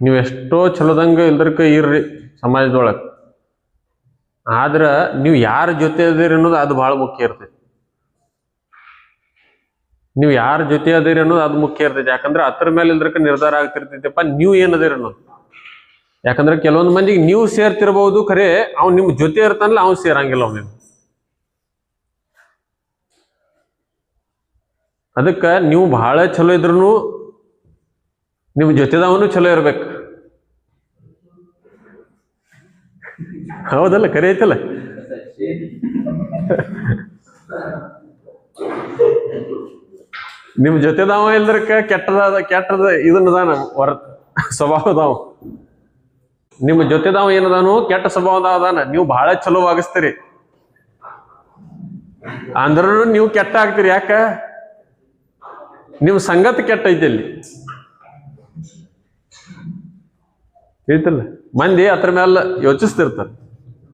ನೀವು ಎಷ್ಟೋ ಚಲೋದಂಗ ಇಲ್ದರ್ಕ ಇರ್ರಿ ಸಮಾಜದೊಳಗೆ, ಆದ್ರೆ ನೀವು ಯಾರ ಜೊತೆ ಅದಿರಿ ಅನ್ನೋದು ಅದು ಭಾಳ ಮುಖ್ಯ ಇರ್ತೈತಿ. ನೀವು ಯಾರ ಜೊತೆ ಅದಿರಿ ಅನ್ನೋದು ಅದು ಮುಖ್ಯ ಇರ್ತೈತಿ. ಯಾಕಂದ್ರೆ ಅದ್ರ ಮೇಲೆ ಇಲ್ದರ್ಕ ನಿರ್ಧಾರ ಆಗ್ತಿರ್ತೈತಿಪ್ಪ ನೀವು ಏನದಿರಿ ಅನ್ನೋದು. ಯಾಕಂದ್ರೆ ಕೆಲವೊಂದು ಮಂದಿಗೆ ನೀವು ಸೇರ್ತಿರ್ಬಹುದು, ಖರೆ ಅವ್ನು ನಿಮ್ ಜೊತೆ ಇರ್ತಾನಲ್ಲ ಅವ್ನು ಸೇರಂಗಿಲ್ಲ ಅವ್ನಿಗೆ. ಅದಕ್ಕೆ ನೀವು ಬಹಳ ಚಲೋ ಇದ್ರು ನಿಮ್ ಜೊತೆದವನು ಚಲೋ ಇರ್ಬೇಕು. ಹೌದಲ್ಲ, ಖರೆ ಐತಲ್ಲ. ನಿಮ್ ಜೊತೆದವ ಇಲ್ದ್ರಕ ಕೆಟ್ಟದ ಇದನ್ನದಾನ ಸ್ವಭಾವದಾವ. ನಿಮ್ಮ ಜೊತೆದವ ಏನದಾನು ಕೆಟ್ಟ ಸ್ವಭಾವದ ಅದಾನ, ನೀವು ಬಹಳ ಚಲೋವಾಗಿಸ್ತೀರಿ ಅಂದ್ರೂ ನೀವು ಕೆಟ್ಟ ಆಗ್ತೀರಿ. ಯಾಕ? ನಿಮ್ ಸಂಗತಿ ಕೆಟ್ಟ ಐತಿ ಅಲ್ಲಿ ಐತಲ್ಲ. ಮಂದಿ ಅದ್ರ ಮೇಲೆ ಯೋಚಿಸ್ತಿರ್ತಾರೆ.